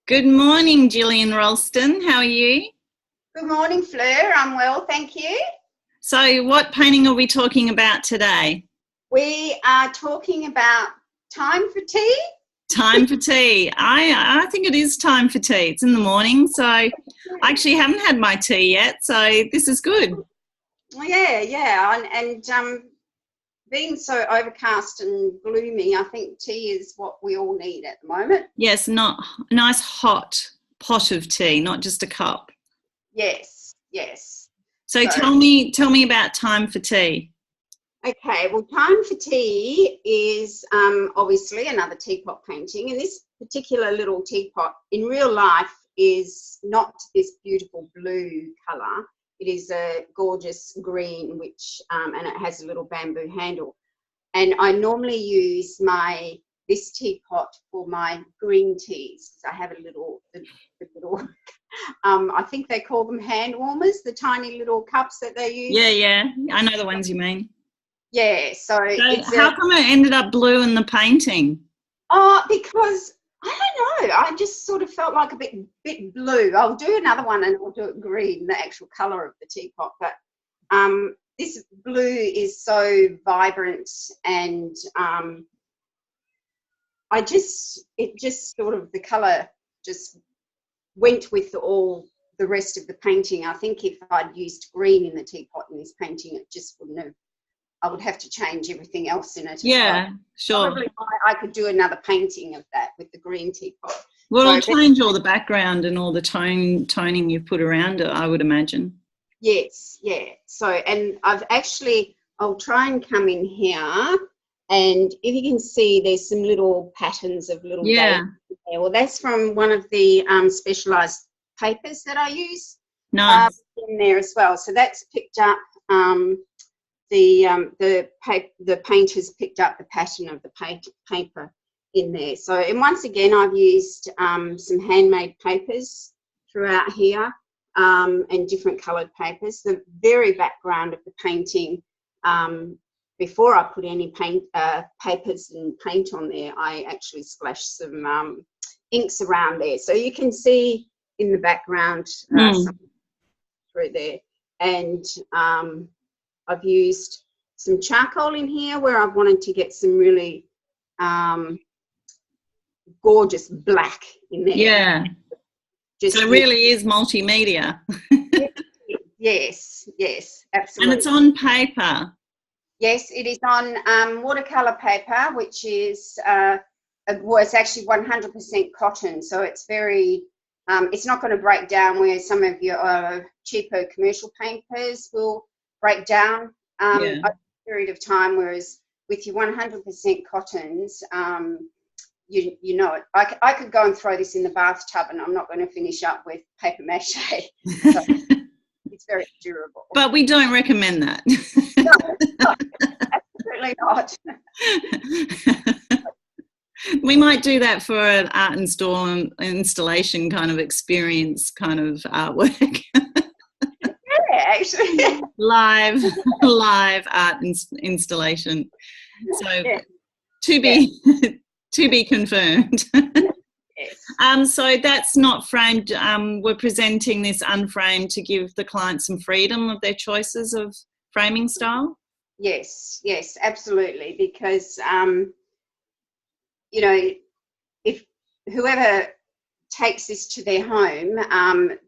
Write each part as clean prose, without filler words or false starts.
Good morning, Gillian Roulston. How are you? Good morning, Fleur. I'm well, thank you. So, what painting are we talking about today? We are talking about time for tea. Time for tea. I think it is time for tea. It's in the morning, so I actually haven't had my tea yet, so this is good. Yeah. And being so overcast and gloomy, I think tea is what we all need at the moment. Yes, not a nice hot pot of tea, not just a cup. Yes. So tell me about time for tea. Okay, well, time for tea is obviously another teapot painting, and this particular little teapot in real life is not this beautiful blue colour. It is a gorgeous green, which and it has a little bamboo handle. And I normally use this teapot for my green teas. I have the little I think they call them hand warmers, the tiny little cups that they use. Yeah, I know the ones you mean. Yeah, so how come it ended up blue in the painting? Oh, because I don't know. I just sort of felt like a bit blue. I'll do another one and I'll do it green, the actual colour of the teapot. But this blue is so vibrant, and the colour just went with all the rest of the painting. I think if I'd used green in the teapot in this painting, it just wouldn't have. I would have to change everything else in it. Yeah, well. Sure. Probably I could do another painting of that with the green teapot. Well, it'll change all the background and all the toning you've put around it, I would imagine. Yes, yeah. So, and I'll try and come in here, and if you can see, there's some little patterns of little dates there. Well, that's from one of the specialised papers that I use. Nice. In there as well. So that's picked up. The painter's picked up the pattern of the paper in there. So, and once again, I've used some handmade papers throughout here and different coloured papers. The very background of the painting, before I put any papers and paint on there, I actually splashed some inks around there. So you can see in the background through there. And I've used some charcoal in here where I've wanted to get some really gorgeous black in there. Yeah. So it really is multimedia. Yes, absolutely. And it's on paper. Yes, it is on watercolour paper, which is, it's actually 100% cotton. So it's very, it's not going to break down where some of your cheaper commercial papers will break down over a period of time, whereas with your 100% cottons, you know it. I could go and throw this in the bathtub and I'm not going to finish up with paper mache. So it's very durable. But we don't recommend that. No, absolutely not. We might do that for an art installation kind of experience, kind of artwork. Actually, live art installation. So to be confirmed. Yes. So that's not framed. We're presenting this unframed to give the client some freedom of their choices of framing style. Yes, absolutely. Because you know, if whoever takes this to their home,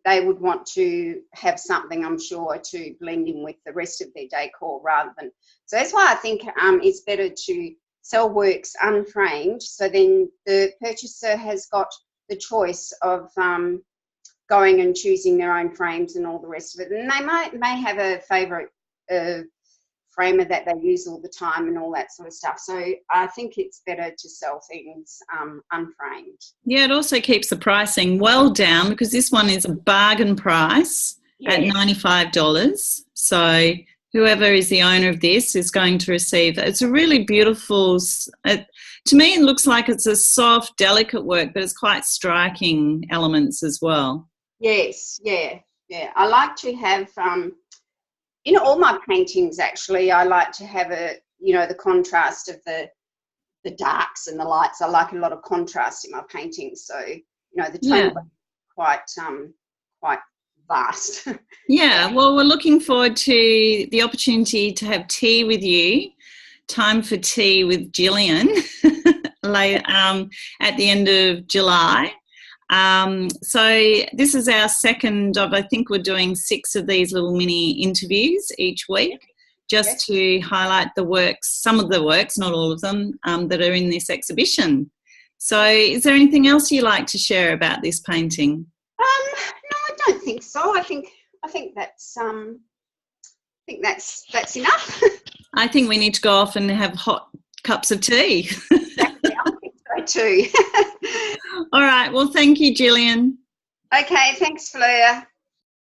they would want to have something, I'm sure, to blend in with the rest of their decor rather than. So that's why I think it's better to sell works unframed. So then the purchaser has got the choice of going and choosing their own frames and all the rest of it. And they may have a favourite framer that they use all the time and all that sort of stuff. So I think it's better to sell things unframed. Yeah, it also keeps the pricing well down because this one is a bargain price at $95. So whoever is the owner of this is going to receive it. It's a really beautiful, to me it looks like it's a soft, delicate work, but it's quite striking elements as well. Yes, yeah. I like to have... in all my paintings, actually, I like to have the contrast of the darks and the lights. I like a lot of contrast in my paintings. So the total quite quite vast. Yeah, well, we're looking forward to the opportunity to have tea with you. Time for tea with Gillian at the end of July. So this is our second of, I think we're doing 6 of these little mini interviews each week, just to highlight the works, some of the works, not all of them, that are in this exhibition. So is there anything else you like to share about this painting? No, I don't think so. I think that's that's enough. I think we need to go off and have hot cups of tea. Exactly, I think so too. All right. Well, thank you, Gillian. Okay, thanks, Fleur.